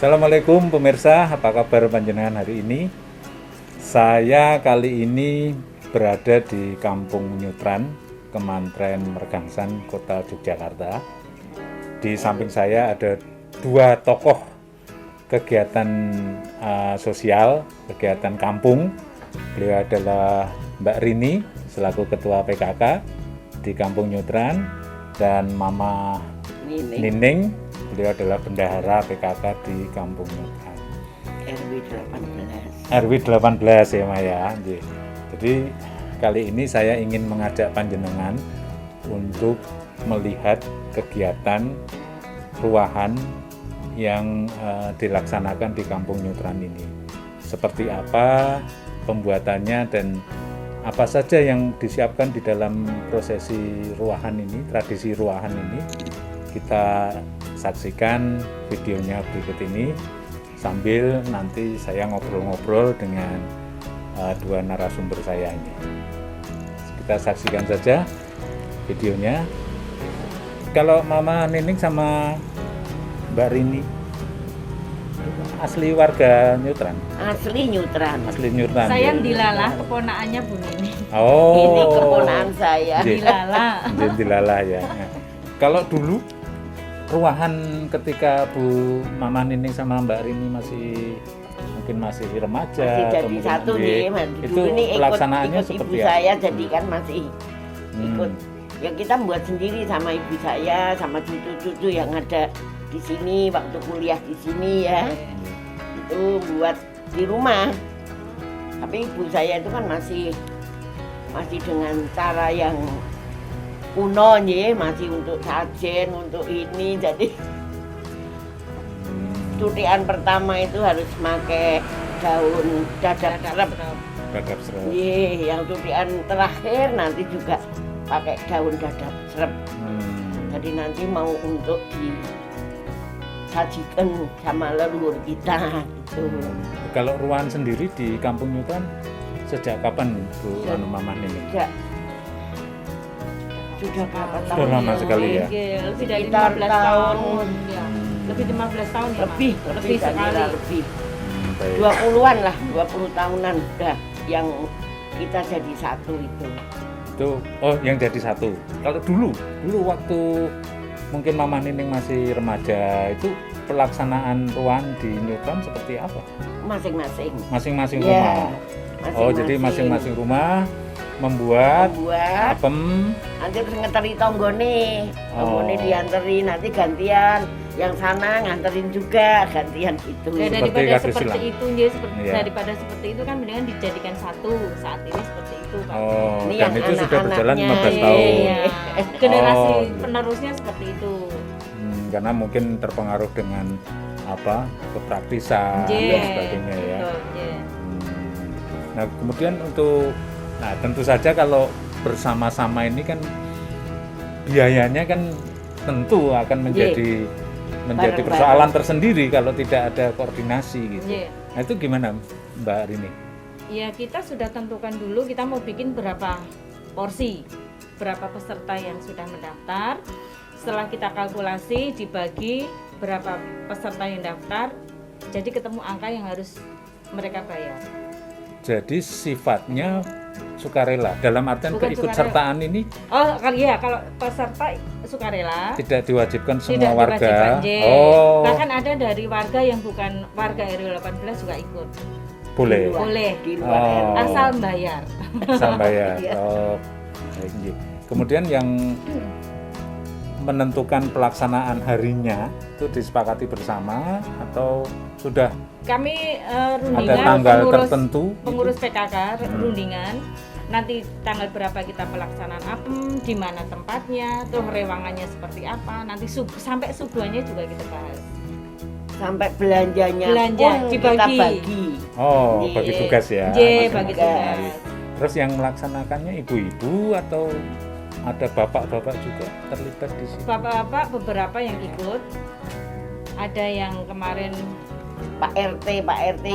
Assalamualaikum pemirsa, apa kabar panjenengan hari ini? Saya kali ini berada di Kampung Nyutran, Kemantren Mergangsan, Kota Yogyakarta. Di samping saya ada dua tokoh kegiatan sosial, kegiatan kampung. Beliau adalah Mbak Rini selaku Ketua PKK di Kampung Nyutran dan Mama Nining. Beliau adalah bendahara PKK di Kampung Nyutran. RW 18 ya Maya. Jadi kali ini saya ingin mengajak panjenengan untuk melihat kegiatan ruahan yang dilaksanakan di Kampung Nyutran ini. Seperti apa pembuatannya dan apa saja yang disiapkan di dalam prosesi ruahan ini, tradisi ruahan ini. Kita saksikan videonya berikut ini sambil nanti saya ngobrol-ngobrol dengan dua narasumber saya ini. Kita saksikan saja videonya. Kalau Mama Nining sama Mbak Rini asli warga Nyutran? Asli Nyutran. Asli Nyutran. Saya Dilalah, keponakannya Bu Nining. Oh. Ini keponakan saya. Dilalah. Dilalah ya. Kalau dulu ruahan ketika Bu Mama Nining sama Mbak Rini mungkin masih remaja Masih jadi satu nih, itu dulu nih pelaksanaannya ikut seperti ibu apa? saya jadi kan masih ikut. Yang kita buat sendiri sama ibu saya, sama cucu-cucu yang ada di sini waktu kuliah di sini ya. Itu buat di rumah. Tapi ibu saya itu kan masih dengan cara yang kuno nih, masih untuk sajen, untuk ini. Jadi cutian pertama itu harus pakai daun dadap serep. Dadap serep. Yang cutian terakhir nanti juga pakai daun dadap serep. Jadi nanti mau untuk disajikan sama leluhur kita gitu. Kalau ruahan sendiri di Kampung Nyutran sejak kapan Bu Mama Nining? Sudah berapa Sudah tahun? lama sekali ya. Lebih dari Sekitar 15 tahun. Ya. Lebih 15 tahun ya, Mas? Lebih sekali. lebih. Baik. 20-an lah, 20 tahunan udah yang kita jadi satu itu. Itu yang jadi satu. Kalau dulu waktu mungkin Mama Nining masih remaja itu pelaksanaan ruahan di Nyutran seperti apa? Masing-masing. Masing-masing Ya, rumah. Oh, jadi masing-masing rumah membuat apem. Nanti terus ngeteri tonggone. Tonggone dianteri, nanti gantian. Yang sana nganterin juga, gantian gitu. Ya, Seperti daripada kardus seperti silang. itu, ya, Iya. daripada seperti itu kan mendingan dijadikan satu. Saat ini seperti itu, Pak. Oh, Ini dan yang itu sudah berjalan anak-anaknya. 15 tahun. Iya. Generasi Oh, iya. penerusnya seperti itu. Karena mungkin terpengaruh dengan kepraktisan Iya. dan sebagainya ya. Betul, iya. Nah, kemudian tentu saja kalau bersama-sama ini kan biayanya kan tentu akan menjadi Bareng-bareng. persoalan tersendiri kalau tidak ada koordinasi gitu. Iya. Nah, itu gimana Mbak Rini? Ya, kita sudah tentukan dulu kita mau bikin berapa porsi, berapa peserta yang sudah mendaftar. Setelah kita kalkulasi dibagi berapa peserta yang daftar, jadi ketemu angka yang harus mereka bayar. Jadi sifatnya sukarela dalam artian Bukan keikutsertaan ini Oh, iya, kalau peserta sukarela tidak diwajibkan semua tidak warga. diwajibkan, J. Oh, Bahkan ada dari warga yang bukan warga RW 18 juga ikut. boleh. Boleh. Di luar Oh. RW. Asal bayar. Sampai ya. Iya. Oh, baik, Nji. Kemudian yang menentukan pelaksanaan harinya itu disepakati bersama atau sudah Kami ada rundingan tanggal tertentu? pengurus PKK rundingan. Nanti tanggal berapa kita pelaksanaan apem, di mana tempatnya, terus rewangannya seperti apa. Nanti sampai subuhannya juga kita bahas. Sampai belanjanya Belanja pun dibagi. kita bagi. Oh, Iya. bagi tugas ya. J, bagi masing-masing. tugas. Terus yang melaksanakannya ibu-ibu atau ada bapak-bapak juga terlibat di situ? Bapak-bapak beberapa yang ikut. Ada yang kemarin Pak RT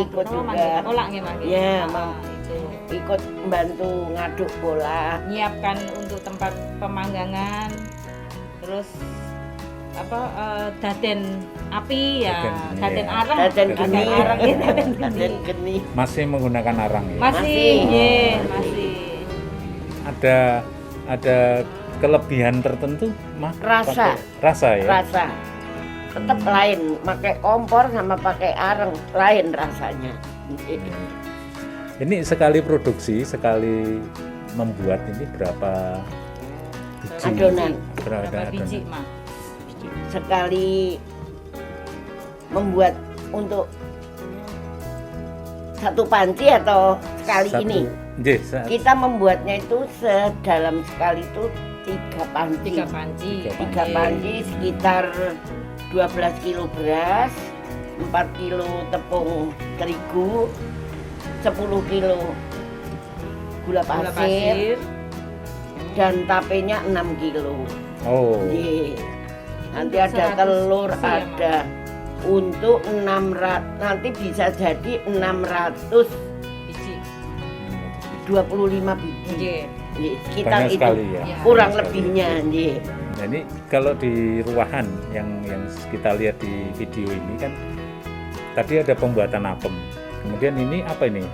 ikut juga. tolak ya, Mas. Iya, Ah, itu. Ikut membantu ngaduk bola. Nyiapkan untuk tempat pemanggangan. Terus daden api ya, daden iya. arang, Daden geni. arang ya, daden Daden geni. geni. Masih menggunakan arang ya. Masih, Masih. nggih, masih. Ada kelebihan tertentu mah? Rasa. Rasa ya. Rasa tetap lain, pakai kompor sama pakai arang lain rasanya. Ini sekali produksi, sekali membuat ini berapa biji? Adonan. Berapa biji, adonan? Mak? Sekali membuat untuk satu panci atau sekali Satu- ini Nggih, kita membuatnya itu sedalam sekali itu 3 panci. 3 panci. Tiga panci sekitar 12 kilo beras, 4 kilo tepung terigu, 10 kilo gula Gula pasir, pasir. dan tapenya 6 kilo. Oh, Ye. Nanti Untuk ada 100 telur, porsi ya, Mak? ada untuk 600, nanti bisa jadi 625 biji. Nggih. Ye, sekitar banyak itu. sekali ya. Ya. Kurang Banyak sekali. lebihnya, ye. Nah, ini kalau di ruahan yang kita lihat di video ini kan tadi ada pembuatan apem. Kemudian ini apa ini?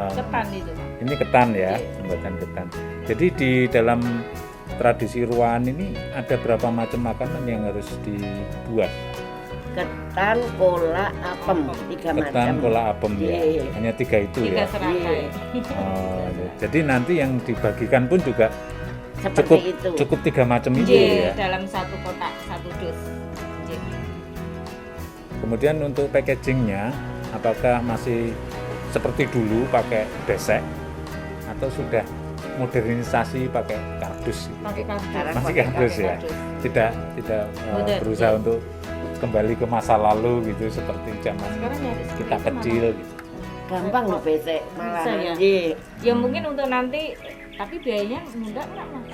Ketan itu, Mak. Ini ketan ya, Iya. pembuatan ketan. Jadi di dalam tradisi ruahan ini ada berapa macam makanan yang harus dibuat? Ketan, kola, apem, 3 macam. Ketan, kola, apem ya. Iya. Hanya 3 itu 3 ya. serangkai. Oh, jadi nanti yang dibagikan pun juga Seperti itu. cukup 3 macam itu Nggih, ya. dalam satu kotak, 1 dus. Nggih. Kemudian untuk packagingnya, apakah masih seperti dulu pakai besek atau sudah modernisasi pakai kardus? Pakai kardus. Sekarang Masih pakai kardus ya. kardus. Tidak Modern, berusaha iya. untuk kembali ke masa lalu gitu seperti zaman Sekarang ya seperti kita itu, kecil Mama. gitu. Gampang loh besek malah. Bisa ya? Ye. Ya mungkin untuk nanti, tapi biayanya mudah nggak, Mas?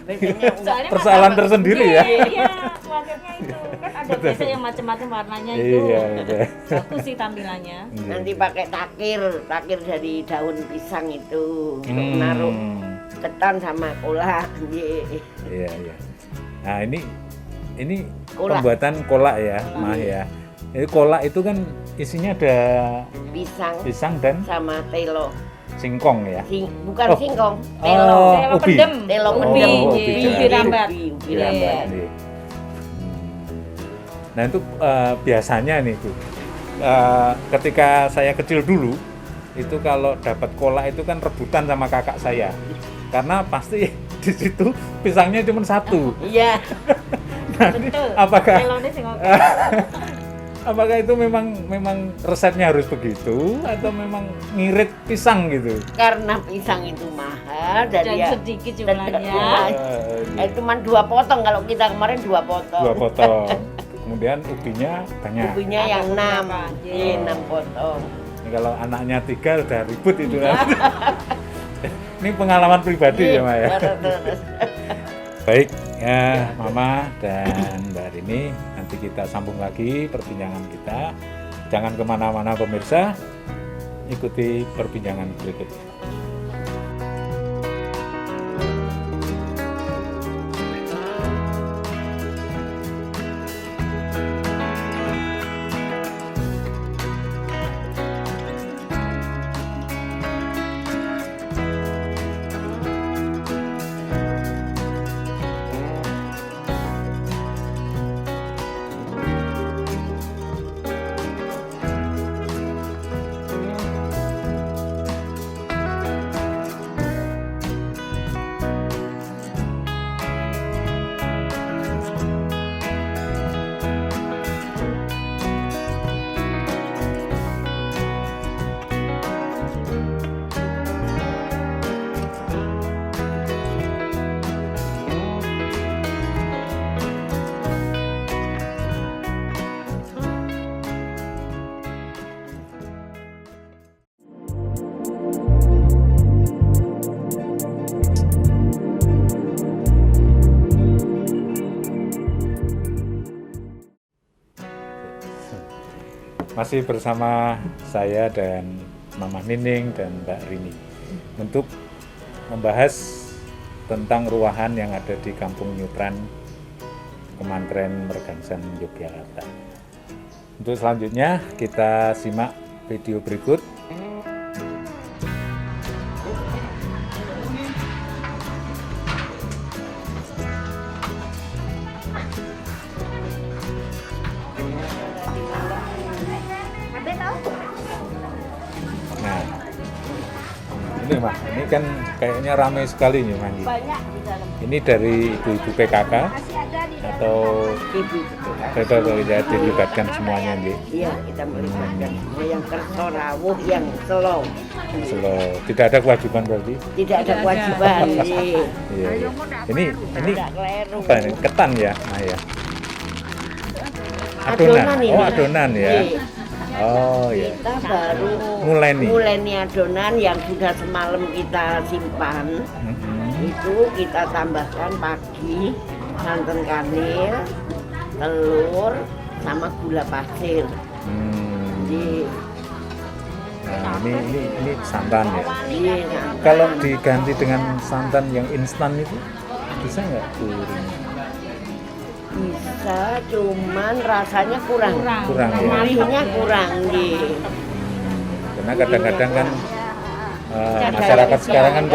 Beseknya enggak. Soalnya Persoalan Mas, tersendiri ya. Iya, khawatirnya itu. Kan ada besek yang macam-macam warnanya itu. Iya, iya. Bagus sih tampilannya. Nanti pakai takir dari daun pisang itu untuk Hmm. naruh ketan sama kola. Ye. Iya, iya. Nah, ini Kolak. pembuatan kolak ya, Mah ya. Ini kolak itu kan isinya ada Pisang pisang dan sama telo. singkong ya. Bukan Oh. singkong, Oh. telo. Telo ubi. pendem. Telo Ubi, pendem. Oh, nggih. ubi Ubi rambat. Ubi Iya. rambat. Iya. Nah itu biasanya nih Bu, ketika saya kecil dulu itu kalau dapat kolak itu kan rebutan sama kakak saya karena pasti di situ pisangnya cuma satu. Iya, Betul. Apakah Telone sing oke. apakah itu memang resepnya harus begitu atau memang ngirit pisang gitu? karena pisang itu mahal dan Dan ya sedikit dan jumlahnya. cuma 2 potong, kalau kita kemarin 2 potong. 2 potong. Kemudian ubinya banyak. Ubinya Ada yang 6. beberapa, Iya, 6 potong. Ini kalau anaknya 3 udah ribut itu kan. Ini pengalaman pribadi ya, Ma ya. Terus. Baik, ya Mama dan Mbak Rini, nanti kita sambung lagi perbincangan kita. Jangan kemana-mana pemirsa, ikuti perbincangan berikutnya. Masih bersama saya dan Mama Nining dan Mbak Rini untuk membahas tentang ruahan yang ada di Kampung Nyutran Kemantren Mergangsan Yogyakarta. Untuk selanjutnya kita simak video berikut. Nah, ini Mas, ini kan kayaknya ramai sekali nih Mas. Ini dari ibu-ibu PKK atau betul ya dilibatkan semuanya nih. Iya, kita melibatkan semua yang kerso rawuh, yang selo. Tidak ada kewajiban berarti? Tidak ada kewajiban. Iya. Iya. Ini Tidak keliru. apa ini? Ketan ya, Nah ya. Adonan ini. Oh, adonan ya. Iya. Oh ya. Kita baru Nguleni. nguleni adonan yang sudah semalam kita simpan. Mm-mm. Itu kita tambahkan pagi santan kanil, telur, sama gula pasir. Hmm. Jadi, Nah, ini santan ya. iya, santan. Kalau diganti dengan santan yang instan itu bisa nggak gurih? Bisa, cuman rasanya kurang. Kurang ya. Gurihnya kurang gitu. Karena kadang-kadang kan masyarakat sekarang kan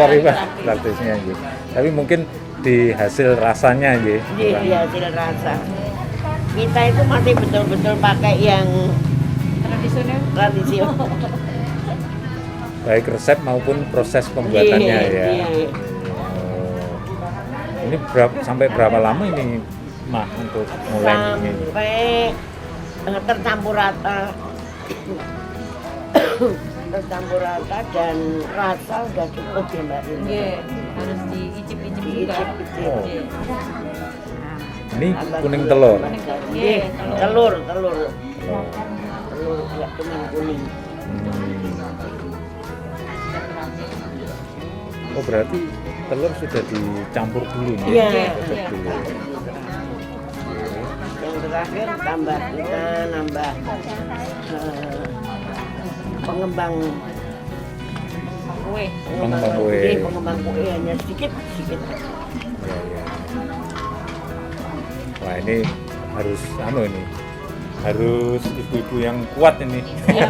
praktisnya gitu. Tapi mungkin di hasil rasanya gitu. Di hasil rasa. Kita itu masih betul-betul pakai yang tradisional. Baik resep maupun proses pembuatannya ya. Iya. Oh. Ini sampai berapa lama ini Mah untuk mulai ini? Sampai tercampur rata. Tercampur rata dan rasa udah cukup ya Mbak Rinda. Iya, harus diicip-icip juga. Diicip-icip. Oh. Iya. Ini kuning telur. Iya, telur. Oh. Telur ya kuning. Oh berarti telur sudah dicampur dulu nih? Iya. Campur dulu. Yang terakhir kita nambah pengembang Kue. Pengembang kue. Iya, pengembang kue hanya sedikit. Ya, ya. Wah ini harus ini harus ibu-ibu yang kuat ini. Iya,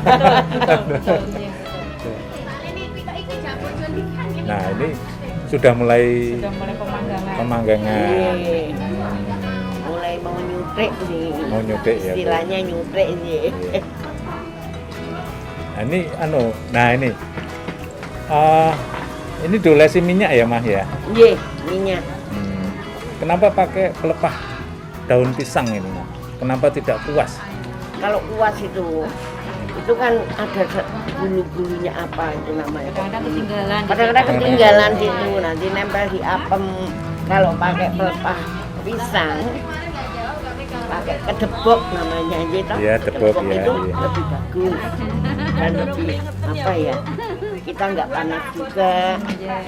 betul. Iya, betul. Nah ini sudah mulai Sudah mulai pemanggangan. pemanggangan. Iya. Mulai mau nyutrek nih. Mau nyutrek ya, Bu. Istilahnya nyutrek nih. Iya. Nah ini ini dolesi minyak ya Mah ya. Iya, minyak. Kenapa pakai pelepah daun pisang ini Mah? Kenapa tidak kuas? Kalau kuas itu kan ada bulu-bulunya apa itu namanya. Kadang-kadang ketinggalan. Kadang-kadang ketinggalan situ, nanti nempel di apem. Kalau pakai pelepah pisang, pakai kedebok namanya gitu. Iya, debok ya, itu iya. lebih bagus dan lebih apa ya? Kita nggak panas juga. Iya.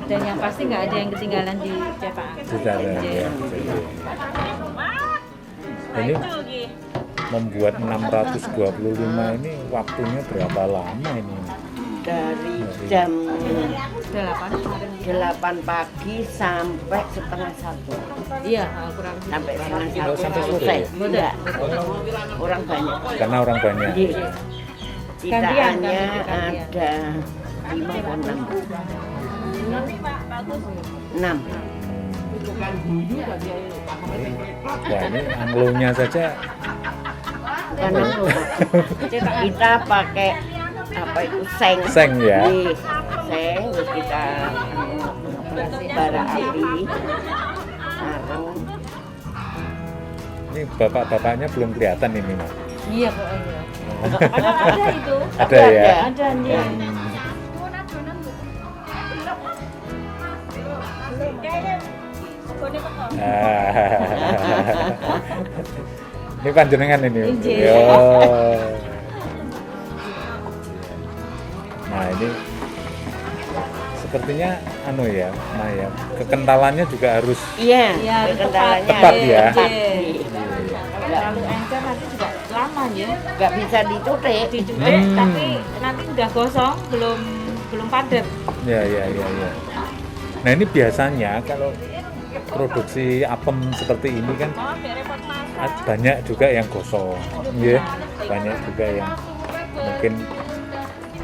Dan yang pasti nggak ada yang ketinggalan di cetakan. Sudah ada ya. Ini membuat 625 ini waktunya berapa lama ini? Dari jam 8 kemarin. 8 pagi sampai setengah 1. Iya, kurang lebih. Sampai setengah Oh, 1 sampai sore selesai. ya? Enggak, orang banyak. Karena orang banyak. Iya. Gantian, Citaannya gantian. ada 5 atau 6. 6. Wah ini anglonya saja Karena kita pakai apa itu seng. Seng ya? Iya, seng terus kita bara api. Sarung. ini bapak-bapaknya belum kelihatan ini Mas. Iya, pokoknya. Ada itu. Ada ya? Ada nih. Ini panjenengan ini. Iya. Yo. Nah ini sepertinya ya, nah ya kekentalannya juga harus Iya, Iya, kendalanya tepat ya. tepat. Iya. Kalau terlalu encer nanti juga lama ya. Nggak bisa dicutek. Diculik tapi nanti udah gosong, belum padat. ya. Nah ini biasanya kalau produksi apem seperti ini kan banyak juga yang gosong, ya, banyak juga yang mungkin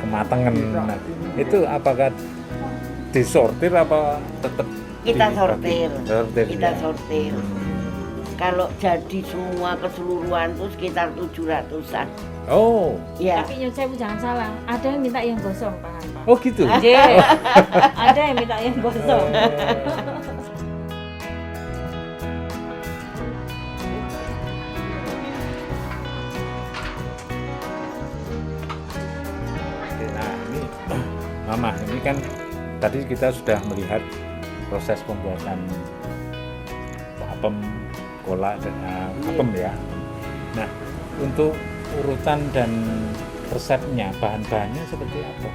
kematangan. Nah, itu apakah disortir apa tetap Kita dibagi? sortir. Kita Ya? sortir. Kalau jadi semua keseluruhan itu sekitar 700-an. Oh, Ya. Tapi nyun sewu jangan salah, ada yang minta yang gosong Pak Han, Pak. oh gitu. Nggih. Ada yang minta yang gosong. Nah, ini Mama, ini kan tadi kita sudah melihat proses pembuatan apem, kolak dan apem ya. Nah, untuk urutan dan resepnya, bahan-bahannya seperti apa?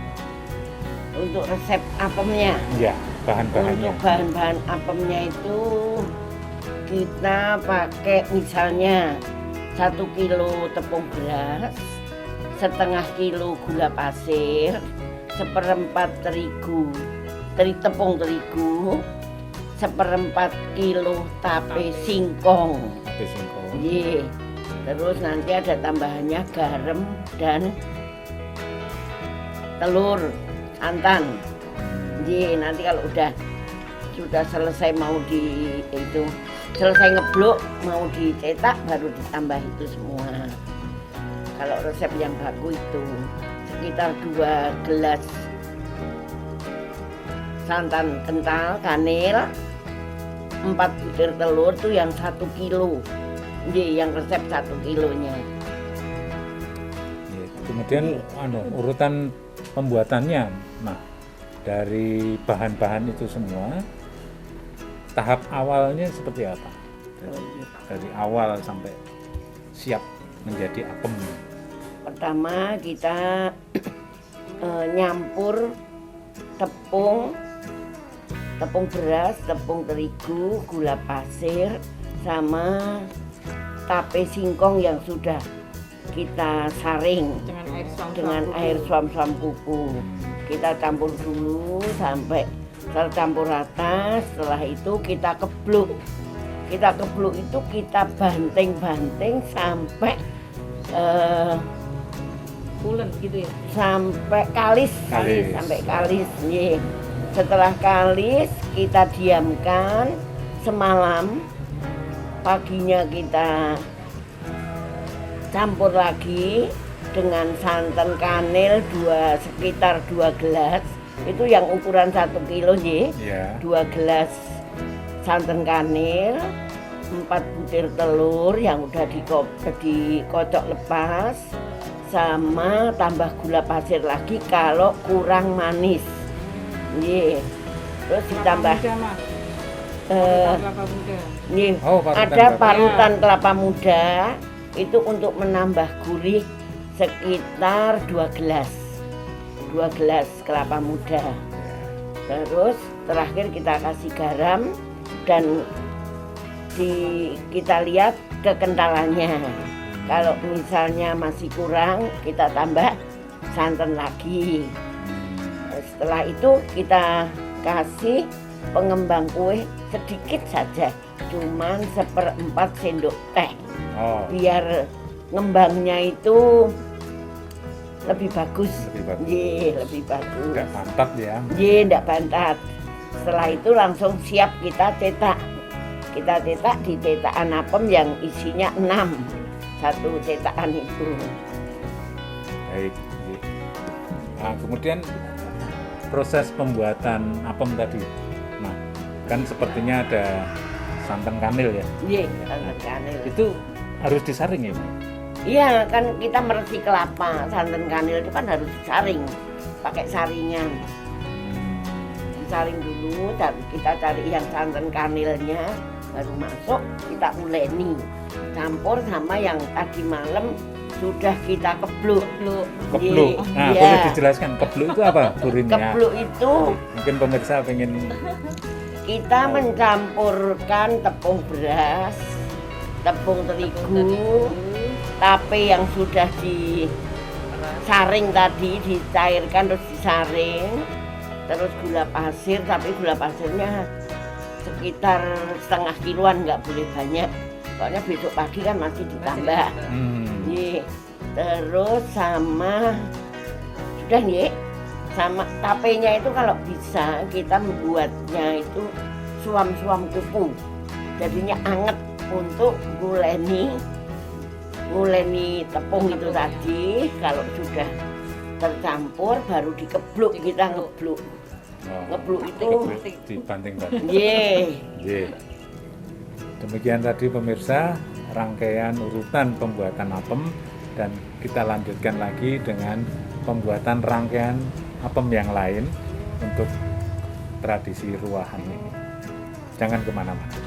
Untuk resep apemnya. Ya, bahan-bahannya. Untuk bahan-bahan apemnya itu kita pakai misalnya 1 kilo tepung beras, setengah kilo gula pasir, 1/4 terigu, tepung terigu, 1/4 kilo tape singkong. Tape singkong. Iya. Terus nanti ada tambahannya garam dan telur santan. Iya, nanti kalau sudah selesai mau selesai ngeblok mau dicetak baru ditambah itu semua. Kalau resep yang baku itu sekitar 2 gelas santan kental, kanil, 4 butir telur tuh yang 1 kilo. Yang resep 1 kilonya. Ya, kemudian urutan pembuatannya, nah dari bahan-bahan itu semua, tahap awalnya seperti apa? Dari awal sampai siap menjadi apem. Pertama kita nyampur tepung beras, tepung terigu, gula pasir, sama tape singkong yang sudah kita saring dengan air suam-suam kuku. Kita campur dulu sampai tercampur rata. Setelah itu kita kebluk. Kita kebluk itu kita banting-banting sampai Pulen gitu ya. sampai kalis. Sampai kalis. Nih. Setelah kalis kita diamkan semalam. Paginya kita campur lagi dengan santan kanil sekitar 2 gelas. Itu yang ukuran 1 kilo ya. 2 gelas santan kanil, 4 butir telur yang udah dikocok lepas, sama tambah gula pasir lagi kalau kurang manis. Nih. Terus ditambah Kelapa muda. nih, Parutan ada kelapa. parutan kelapa muda itu untuk menambah gurih sekitar 2 gelas. 2 gelas kelapa muda. Terus terakhir kita kasih garam dan kita lihat kekentalannya. Kalau misalnya masih kurang, kita tambah santan lagi. Setelah itu kita kasih pengembang kue sedikit saja, cuman 1/4 sendok teh, biar ngembangnya itu lebih bagus. Lebih bagus. Nggak bantat ya. Nggak bantat. Setelah itu langsung siap kita cetak. Kita cetak di cetakan apem yang isinya 6. 1 cetakan itu. Baik. Nah, kemudian proses pembuatan apem tadi. Nah, kan sepertinya ada santan kanil ya. Iya, santan kanil. Itu harus disaring ya, Bu? Iya, kan kita meresik kelapa. Santan kanil itu kan harus disaring pakai saringan. Disaring dulu, dan kita cari yang santan kanilnya, baru masuk kita uleni. Campur sama yang tadi malam sudah kita kebluk. Kebluk. Nah, Iya. boleh dijelaskan kebluk itu apa, Bu Rini? Kebluk itu Mungkin pemirsa pengen kita mencampurkan tepung beras, tepung terigu, tape yang sudah disaring tadi, dicairkan terus disaring, terus gula pasir, tapi gula pasirnya sekitar setengah kiloan, nggak boleh banyak. Soalnya besok pagi kan masih ditambah. Nggih. Terus sama sudah nggih. Sama tapenya itu kalau bisa kita membuatnya itu suam-suam kuku. Jadinya anget untuk nguleni tepung itu tadi. Kalau sudah tercampur baru dikebluk, kita ngebluk. Ngebluk itu dibanting-banting. Nggih. Demikian tadi pemirsa rangkaian urutan pembuatan apem, dan kita lanjutkan lagi dengan pembuatan rangkaian apem yang lain untuk tradisi ruahan ini. Jangan kemana-mana.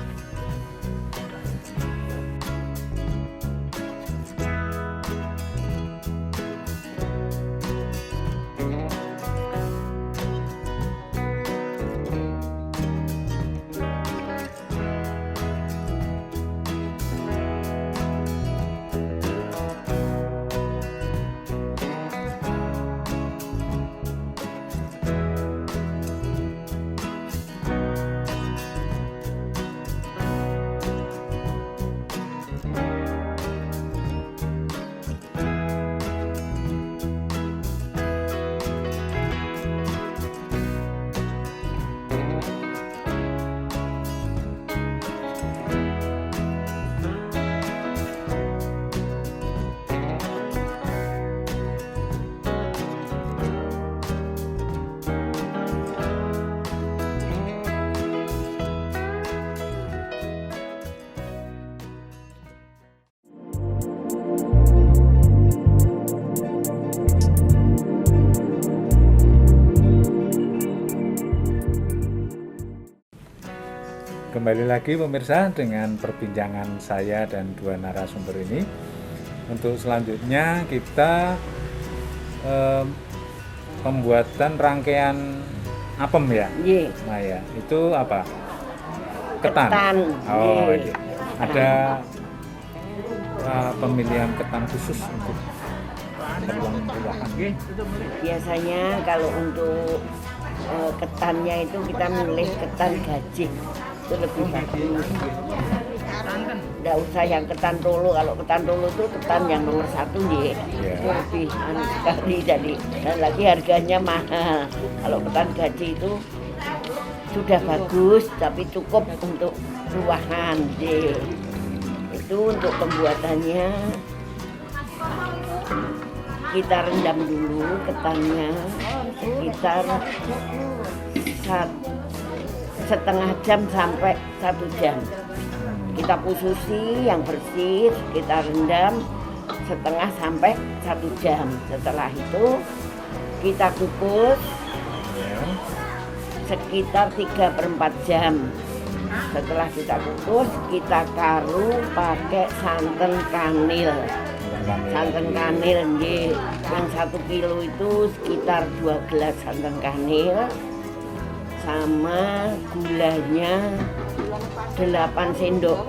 Kembali lagi pemirsa dengan perbincangan saya dan dua narasumber ini. Untuk selanjutnya kita pembuatan rangkaian apem ya, Maya. Itu apa? Ketan. Oh, iya. Ada pemilihan ketan khusus untuk ruangan. Biasanya kalau untuk ketannya itu kita milih ketan gajih. Itu lebih bagus. Nggak usah yang ketan tolo. Kalau ketan tolo itu ketan yang nomor 1 nih. Itu lebih sekali jadi, dan lagi harganya mahal. Kalau ketan gaji itu sudah bagus tapi cukup untuk ruahan deh. Itu untuk pembuatannya kita rendam dulu ketannya sekitar setengah jam sampai 1 jam. Kita pususi yang bersih, kita rendam setengah sampai 1 jam. Setelah itu kita kukus sekitar 3/4 jam. Setelah kita kukus, kita karu pakai santan kanil. Santan kanil yang 1 kilo itu sekitar 2 gelas santan kanil. Sama gulanya 8 sendok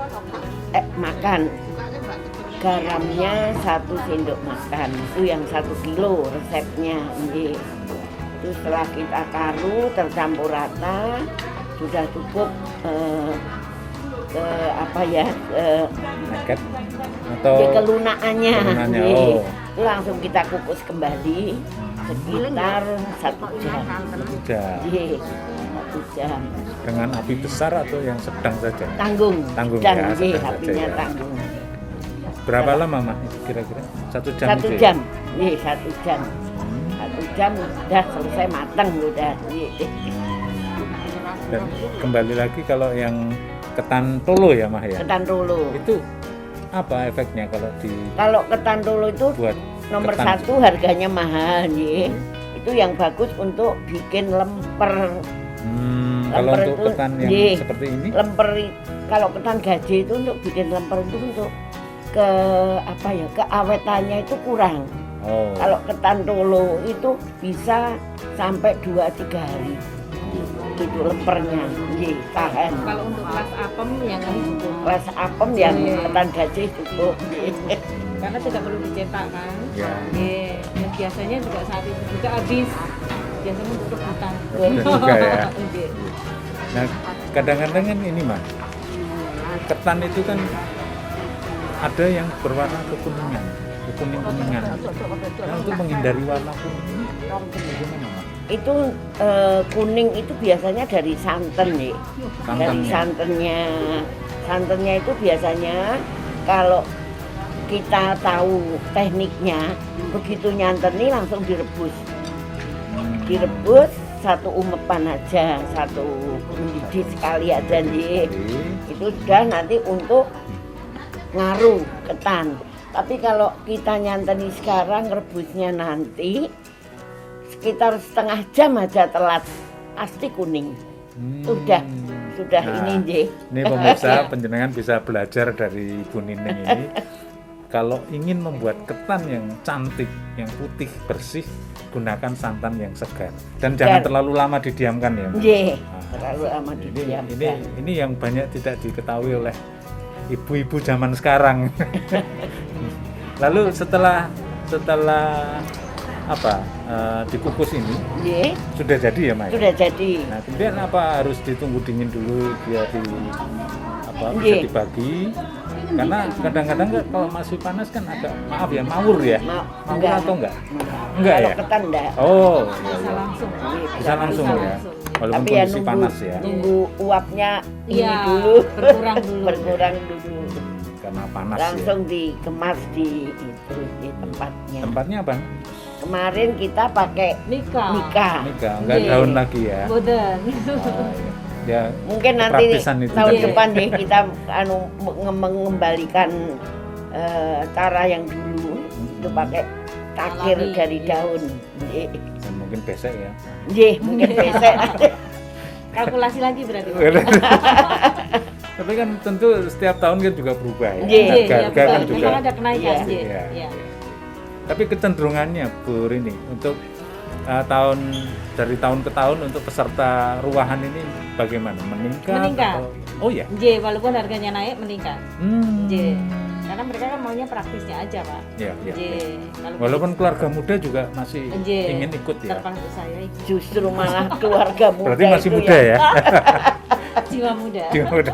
makan, garamnya 1 sendok makan. Itu yang 1 kilo resepnya. Itu setelah kita karu tercampur rata, sudah cukup kelunaannya. Itu langsung kita kukus kembali sekitar 1 jam. 1 jam. Dengan api besar atau yang sedang saja? Tanggung ya, apinya ya. Tanggung. Berapa lama, Mah? Kira-kira 1 jam? 1 jam. 1 jam. 1 jam udah selesai matang udah. Dan kembali lagi kalau yang ketan tolo ya, Mah ya? Ketan tolo. Itu apa efeknya kalau Kalau ketan tolo itu buat nomor 1 harganya mahal nih. Itu yang bagus untuk bikin lemper. Kalau untuk ketan yang seperti ini? Lemper, kalau ketan gaji itu untuk bikin lemper itu untuk keawetannya itu kurang. Kalau ketan tolo itu bisa sampai 2-3 hari. Itu lempernya, tahan. Kalau untuk kelas apem yang ini cukup. Kelas apem yang ketan gaji cukup. Karena tidak perlu dicetak kan. Dan biasanya juga saat itu juga habis. Biasanya untuk rebutan. Juga ya. Nah, kadang-kadang kan ini Mas, ketan itu kan ada yang berwarna kekuningan, kekuning-kuningan. Nah, untuk menghindari warna kuning ini bagaimana Mas? Itu kuning itu biasanya dari santan nih. Dari Santannya. santannya itu biasanya kalau kita tahu tekniknya, begitu nyanteni langsung direbus. Direbus satu umepan aja, satu mendidih sekali aja nih. Itu sudah nanti untuk ngaruh ketan. Tapi kalau kita nyanteni sekarang, rebusnya nanti sekitar setengah jam aja telat, pasti kuning. Sudah Nah, ini nggih. Ini pemirsa penjenengan bisa belajar dari Ibu Nining ini. Kalau ingin membuat ketan yang cantik, yang putih, bersih, gunakan santan yang segar. Dan jangan terlalu lama didiamkan ya. Mas. Nggih, Nah, terlalu lama didiamkan. ini yang banyak tidak diketahui oleh ibu-ibu zaman sekarang. Lalu setelah dikukus ini Nggih, sudah jadi ya Mas? sudah jadi. Nah kemudian apa harus ditunggu dingin dulu biar bisa Nggih. dibagi? Karena kadang-kadang kalau masih panas kan agak maaf ya mawur ya. Mawur atau enggak? Enggak Kalau ya? ketan enggak. Oh Bisa langsung. bisa langsung Bisa ya. langsung. Walaupun Tapi ya kondisi panas ya. nunggu uapnya ini Iya, dulu, berkurang dulu. berkurang dulu. Karena panas Langsung ya. dikemas di tempatnya. Tempatnya apa? Kemarin kita pakai Mika. Mika, enggak Iya. daun lagi ya. Bodan. Oh, iya. Ya, Mungkin nanti kepraktisan itu tahun tadi. depan deh kita mengembalikan cara yang dulu itu pakai takir Alami, dari iya. daun. Nggih. Dan mungkin besok ya. Nggih, mungkin besok. Kalkulasi lagi berarti. Tapi kan tentu setiap tahun kan juga berubah ya. Iya, Harga kan juga. Memang ada kenaikan. Iya. Iya. Iya, Iya. Tapi kecenderungannya Bu Rini untuk dari tahun ke tahun untuk peserta ruahan ini bagaimana? Meningkat? Meningkat. Oh ya. J, walaupun harganya naik meningkat. Hmm. J. Karena mereka kan maunya praktisnya aja, Pak. Ya, ya, J. ya. Kalau Walaupun keluarga muda juga masih J. ingin ikut ya. Termasuk saya ikut. Justru malah keluarga muda Berarti masih itu muda ya. Jiwa muda. Jiwa muda.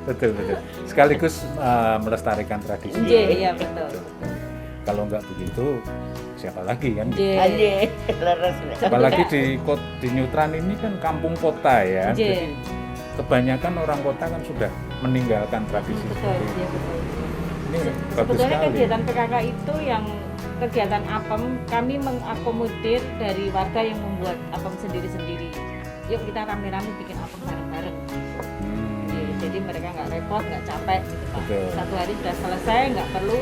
Betul betul. Sekaligus melestarikan tradisi. J, iya betul. Kalau nggak begitu siapa lagi kan? J. Aja leres. Apalagi di Nyutran ini kan kampung kota ya. J. Jadi kebanyakan orang kota kan sudah meninggalkan tradisi Betul, seperti itu. iya betul. Ini bagus Sebetulnya sekali. kegiatan PKK itu yang kegiatan apem kami mengakomodir dari warga yang membuat apem sendiri-sendiri. Yuk kita rame-rame bikin apem bareng-bareng. Jadi mereka nggak repot, nggak capek gitu Pak. Betul. Satu hari sudah selesai, nggak perlu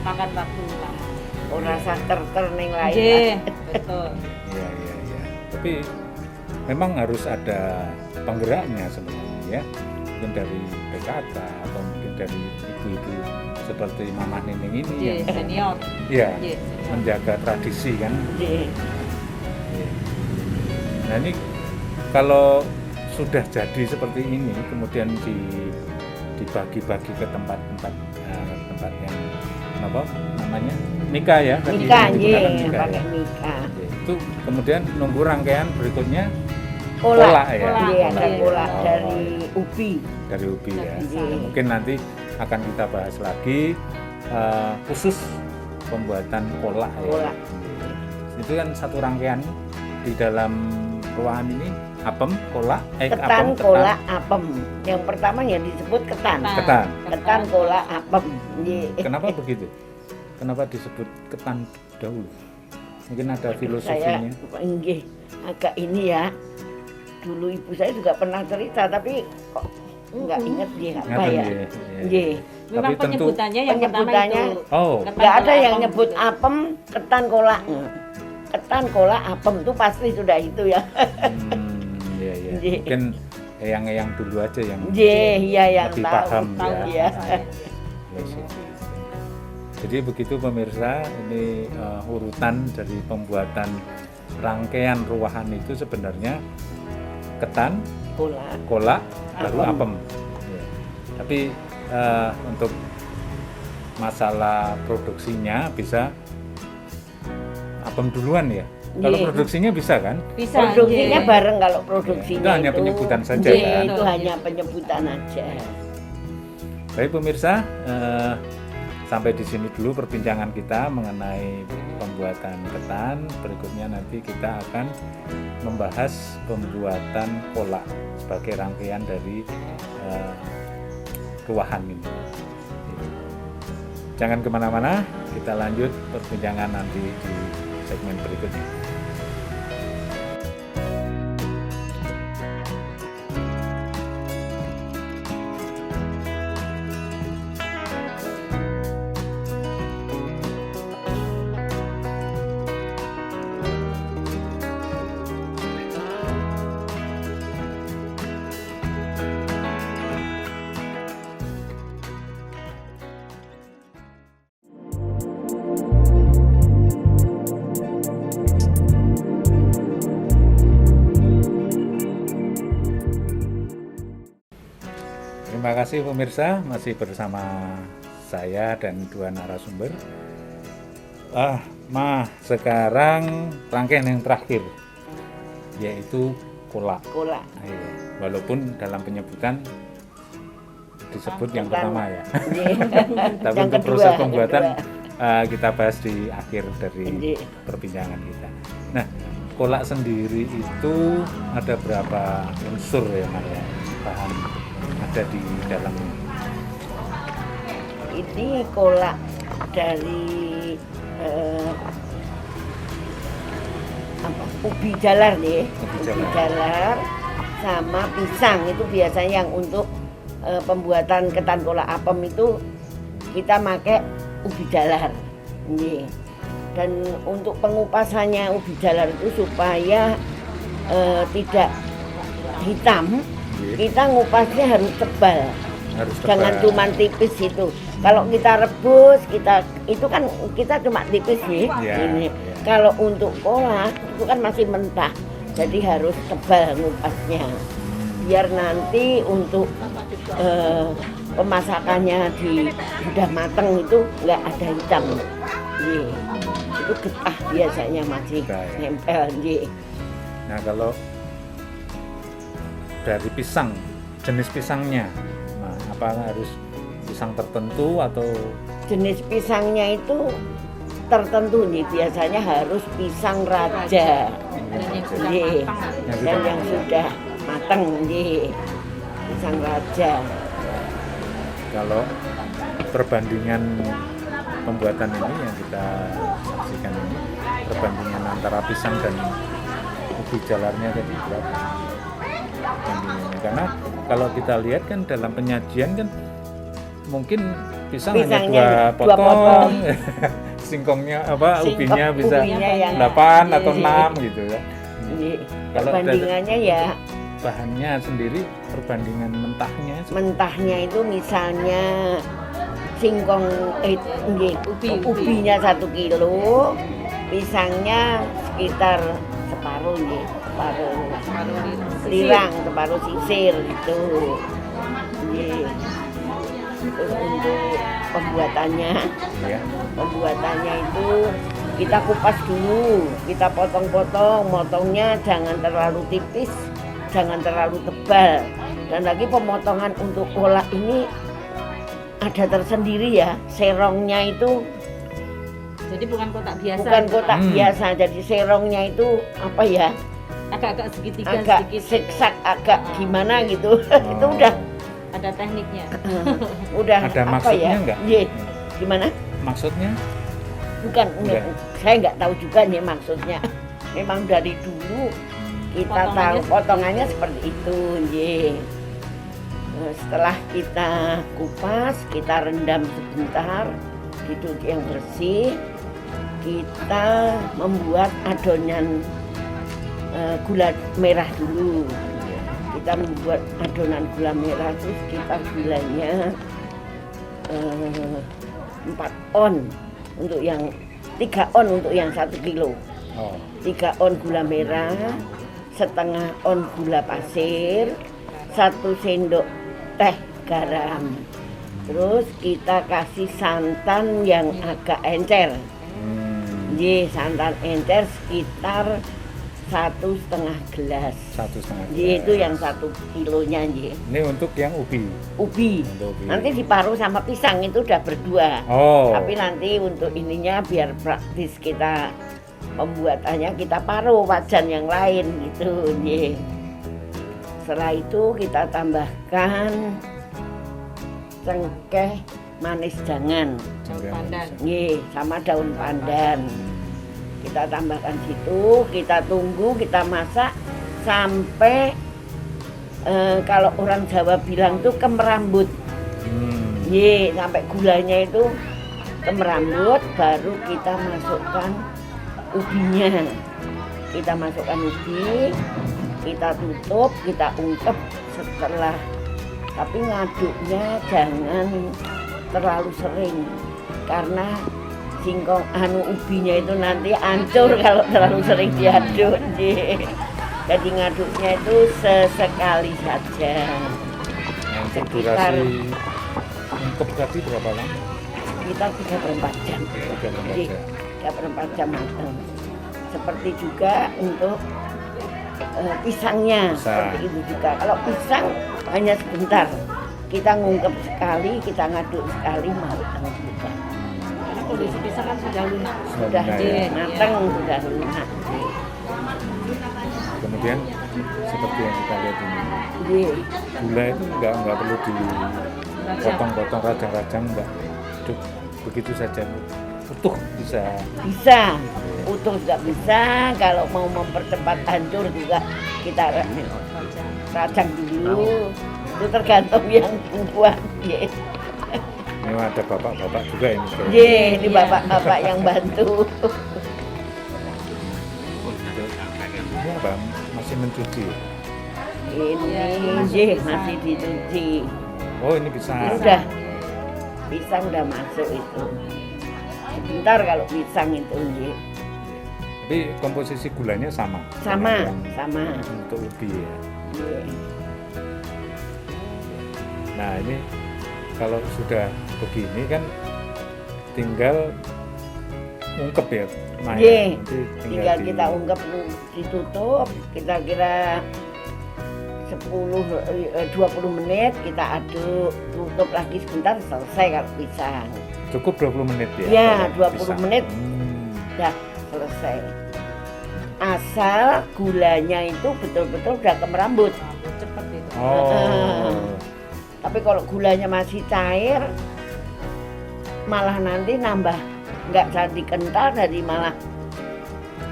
makan waktu lama. Oh, rasa terning lain. J, betul. Iya iya iya. Tapi memang harus ada penggeraknya sebenarnya ya. Mungkin dari PKK atau mungkin dari ibu-ibu seperti Mama Nining ini J, yang senior. ya, J, senior. menjaga tradisi kan. Nggih. Nah ini kalau sudah jadi seperti ini kemudian dibagi-bagi ke tempat-tempat yang apa namanya Mika ya tadi Mika, yang digunakan nggih, Mika, pakai ya. Mika. Itu kemudian nunggu rangkaian berikutnya Kolak, Kolak ya. Nggih, ada Kolak. kolak Oh, dari ubi. dari ubi ya. Bisa. Nah, mungkin nanti akan kita bahas lagi khusus pembuatan kolak ya. Kolak. Itu kan satu rangkaian di dalam ruangan ini apem, kolak, Ketan, kolak, apem. Yang pertama yang disebut ketan. ketan. Ketan, kolak, apem. Nggih. Kenapa begitu? Kenapa disebut ketan dahulu? Mungkin ada Saya filosofinya. nggih agak ini ya. Dulu ibu saya juga pernah cerita tapi kok nggak inget dia apa Ngaten ya. nggih, iya. Nggih. Memang Tapi tentu- penyebutannya yang pertama Penyebutannya, itu. Oh, Ketan, Nggak ada kolak, yang apem. nyebut apem, ketan, kolak. Ketan, kolak, apem itu pasti sudah itu ya. iya iya. Nggih. Mungkin yang dulu aja yang Nggih, iya yang lebih tahu. paham Tahu ya. Iya. saya. Yes, yes. Jadi begitu pemirsa, ini urutan dari pembuatan rangkaian ruahan itu sebenarnya ketan, Kolak. kolak, baru Apem. apem. Ya. Tapi untuk masalah produksinya bisa apem duluan ya. Kalau Nggih. produksinya bisa kan? Bisa. Produksinya nggih. bareng kalau produksinya Itu hanya penyebutan saja, Nggih, kan? itu hanya penyebutan aja. Baik pemirsa, sampai di sini dulu perbincangan kita mengenai pembuatan ketan. Berikutnya nanti kita akan membahas pembuatan kolak sebagai rangkaian dari ruahan ini. Jangan kemana-mana, kita lanjut perbincangan nanti di segmen berikutnya. Terima kasih pemirsa, masih bersama saya dan dua narasumber. Sekarang rangkaian yang terakhir, yaitu kolak. Kolak. Iya, walaupun dalam penyebutan disebut yang Bukan. pertama ya. Nggih. Tapi Yang untuk kedua, proses yang pembuatan kedua. kita bahas di akhir dari Nggih. perbincangan kita. Nah, kolak sendiri itu ada berapa unsur ya Mas ya? Bahan ada di dalamnya. Ini kolak dari ubi jalar nih, Ubi ubi jalar. jalar sama pisang. Itu biasanya yang untuk pembuatan ketan kolak apem itu kita pakai ubi jalar. Nggih. Dan untuk pengupasannya ubi jalar itu supaya tidak hitam, Nggih. kita ngupasnya harus tebal. Harus Jangan tebal. cuma tipis itu. Kalau kita rebus, itu kan kita cuma tipis nih. Ya, Ini. ya. Kalau untuk kolak itu kan masih mentah, jadi harus tebal ngupasnya. Biar nanti untuk pemasakannya sudah mateng itu nggak ada hitam. Nggih. Itu getah biasanya masih Getah, ya. nempel. Nggih. Nah, kalau dari pisang, jenis pisangnya, nah, apa harus pisang tertentu atau Jenis pisangnya itu tertentu nih, biasanya harus pisang raja. Dan yang sudah Nggih. matang. Yang Dan sudah yang matang. sudah matang nggih. Pisang raja. kalau perbandingan pembuatan ini yang kita saksikan ini, perbandingan antara pisang dan ubi jalarnya tadi berapa perbandingannya? Karena kalau kita lihat kan dalam penyajian kan mungkin pisang hanya Pisangnya dua dua potong, singkongnya ubinya bisa ubinya yang 8 atau iya, 6 gitu ya. nggih. Kalau Perbandingannya ya bahannya sendiri, perbandingan mentahnya mentahnya itu misalnya singkong nggih, Ubi. ubinya 1 kilo, pisangnya sekitar separuh nggih, separuh lirang, separuh sisir gitu. Nggih. Terus untuk pembuatannya ya. itu kita kupas dulu, kita potong-potong, motongnya jangan terlalu tipis, jangan terlalu tebal. Dan lagi pemotongan untuk kolak ini ada tersendiri ya, serongnya itu Jadi bukan kotak biasa. bukan kotak Hmm. biasa, jadi serongnya itu apa ya, Agak-agak segitiga agak sedikit. zigzag, agak gimana gitu. Itu Oh. udah Ada tekniknya. Ada apa maksudnya ya? nggak? Iya. Gimana? Maksudnya Bukan, Enggak. saya nggak tahu juga nih maksudnya. Memang dari dulu kita Potongannya tahu seperti potongannya seperti itu, nggih. Setelah kita kupas, kita rendam sebentar di cuci yang bersih, kita membuat adonan gula merah dulu. Kita membuat adonan gula merah, terus kita gulanya 4 on untuk yang 3 on untuk yang 1 kilo. oh 3 on gula merah, setengah on gula pasir, 1 sendok teh garam. Terus kita kasih santan yang agak encer. Nggih, santan encer sekitar 1,5 gelas. 1,5 Nggih, gelas. itu yang 1 kilonya nggih. Ini untuk yang ubi. Ubi. Untuk ubi. Nanti diparuh sama pisang itu udah berdua. Oh. Tapi nanti untuk ininya biar praktis kita pembuatannya kita paruh wajan yang lain gitu nggih. Setelah itu kita tambahkan cengkeh manis jangan. Daun pandan. Nggih, sama daun pandan. Kita tambahkan situ, kita tunggu, kita masak sampai kalau orang Jawa bilang tuh kemerambut. Nggih, sampai gulanya itu kemerambut, baru kita masukkan ubinya. Kita masukkan ubi, kita tutup, kita ungkep setelah. Tapi ngaduknya jangan terlalu sering karena singkong ubinya itu nanti hancur kalau terlalu sering diaduk. Jadi ngaduknya itu sesekali saja. Nah, untuk durasi ungkep tadi berapa lama? Kita 3/4 jam. 3/4 jam. 3/4 jam matang. Seperti juga untuk pisangnya, seperti itu juga. Kalau pisang hanya sebentar. Kita ngungkep sekali, kita ngaduk sekali matang juga. Kondisi pisang kan sudah lunak. Sudah ya. matang, sudah lunak. Kemudian seperti yang kita lihat ini, Nggih. gula itu nggak perlu dipotong-potong rajang-rajang, nggak. Begitu saja utuh bisa. Bisa, utuh juga bisa. Kalau mau mempercepat hancur juga kita rajang dulu. Itu tergantung yang buat. Ini ada bapak-bapak juga ini. Ini bapak-bapak yang bantu. Ini apa? Masih mencuci. Ini masih dicuci. Oh, ini pisang. Udah, pisang udah masuk itu. Sebentar kalau pisang itu nggih. Tapi komposisi gulanya sama. Sama, dengan sama. untuk ubi ya. Nggih. Nah, ini kalau sudah begini kan tinggal ungkep ya, Maya. Nggih. Nanti Tinggal kita ungkep, ditutup, kita kira 20 menit kita aduk, tutup lagi sebentar, selesai kalau pisang. Cukup 20 menit ya? Ya, kalau 20 pisang. menit. Udah selesai. Asal gulanya itu betul-betul udah kemerambut. Cepat itu. Oh. Tapi kalau gulanya masih cair, malah nanti nambah nggak jadi kental, jadi malah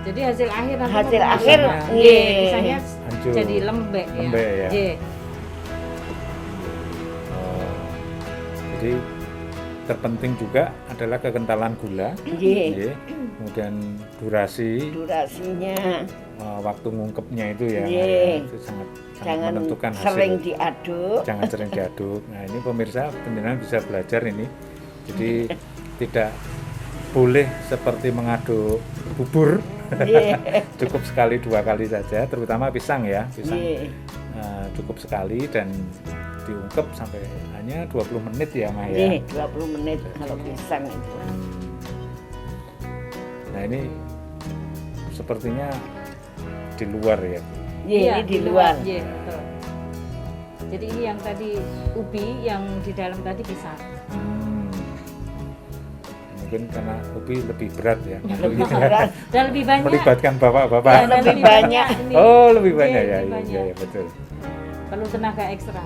Jadi hasil akhir nanti Hasil mau akhir, pisangnya. nggih. Pisangnya Hancur. jadi lembek ya. Lembek ya. Nggih. Oh. Jadi terpenting juga adalah kekentalan gula. Nggih. Nggih. Kemudian durasinya waktu ngungkepnya itu ya, Nggih. Maya, itu sangat jangan menentukan hasil. sering diaduk. Jangan sering diaduk. Nah, ini pemirsa penjenengan bisa belajar ini. Jadi tidak boleh seperti mengaduk bubur. Nggih. Cukup sekali 2 kali saja, terutama pisang ya. Pisang Nggih. cukup sekali dan diungkep sampai hanya 20 menit ya, Maya. Nggih, 20 menit kalau pisang itu. Nah, ini sepertinya di luar ya. Nggih, Iya, ini di luar. Iya, betul. Jadi ini yang tadi ubi, yang di dalam tadi pisang. Mungkin karena ubi lebih berat ya. Lebih berat. Dan lebih banyak. Melibatkan bapak-bapak. Dan lebih banyak. ini. Oh, lebih banyak Iya, ya. lebih Iya, banyak. iya, betul. Perlu tenaga ekstra.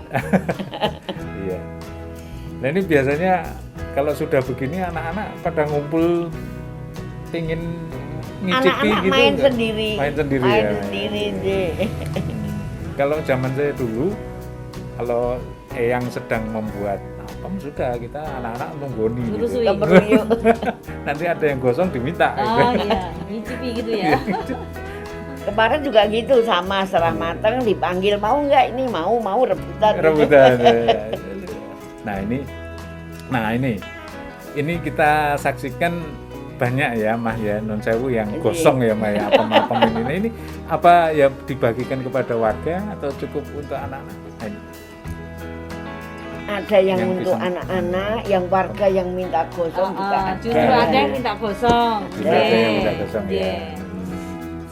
Iya. Nah, ini biasanya kalau sudah begini anak-anak pada ngumpul pingin ngicipi Anak-anak gitu. main enggak? sendiri. Main sendiri Main ya. sendiri, nggih. Kalau zaman saya dulu, kalau eyang sedang membuat apem sudah kita anak-anak menggoni gitu. Ngerusui. Kemeruyuk. Nanti ada yang gosong diminta. Oh iya, ngicipi gitu ya. Kemarin juga gitu, sama setelah matang dipanggil, mau nggak ini, mau rebutan. Rebutan. Nah ini kita saksikan banyak ya Mah ya, non sewu yang gosong ya Mah ya, apem-apem ini. Nah, ini apa ya dibagikan kepada warga atau cukup untuk anak-anak? Nah, ini. Ada yang untuk pisang. anak-anak, yang warga yang minta gosong juga ada. Justru ada yang minta gosong. Bisa ada yang minta gosong ya. Nggih.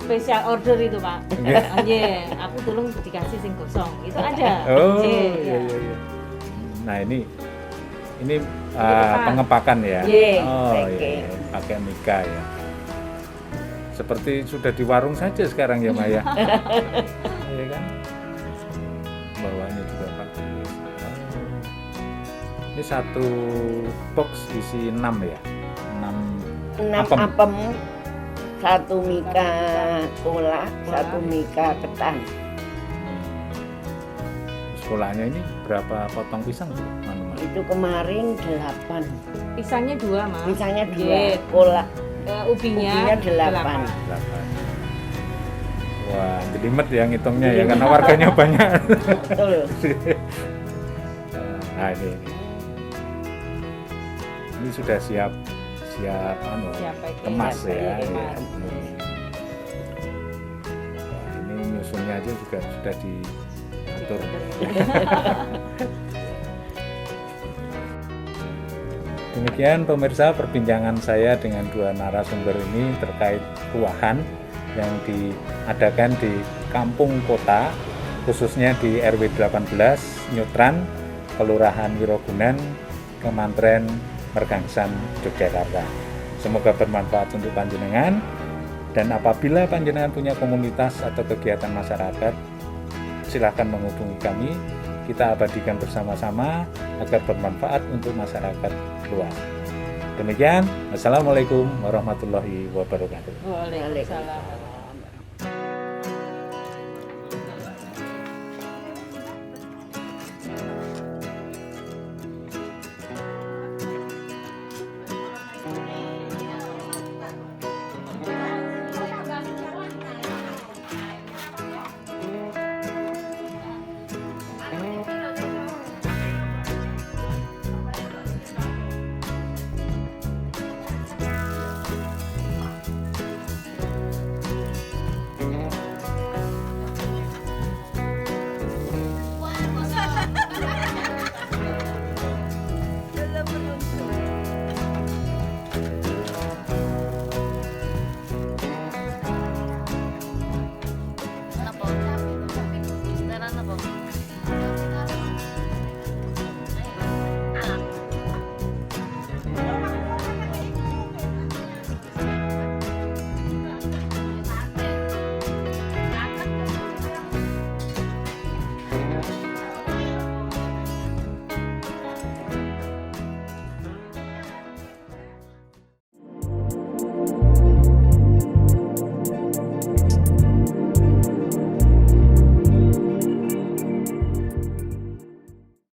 Spesial order itu Pak. Nggih. Nggih, aku tolong dikasih sing gosong. Itu ada. Oh Nggih, iya ya. iya iya. Nah ini Pengepakan. pengepakan ya. Iya, Oh packing. iya, pakai mika ya. Seperti sudah di warung saja sekarang ya Maya. Iya kan? Bawaannya juga pakai. Ini satu box isi 6 ya. 6 6 apem, 1 mika kolak, 1 mika ketan. Sekolahnya ini berapa potong pisang tuh? Manu, Mas? Itu kemarin 8. Pisangnya 2 Mas. Pisangnya 2, Nggih. kolak. Ubinya 8. 8. Wah, jelimet ya ngitungnya ya karena warganya banyak. Betul. Nah ini sudah siap Siap packing, kemas siap ya. kemas. Wah, ini nyusunnya aja juga sudah diatur. Demikian pemirsa perbincangan saya dengan dua narasumber ini terkait ruahan yang diadakan di kampung kota, khususnya di RW 18 Nyutran, Kelurahan Wirogunan, Kemantren Mergangsan, Yogyakarta. Semoga bermanfaat untuk panjenengan, dan apabila panjenengan punya komunitas atau kegiatan masyarakat, silakan menghubungi kami. Kita abadikan bersama-sama agar bermanfaat untuk masyarakat luas. Demikian, Assalamualaikum warahmatullahi wabarakatuh. Waalaikumsalam.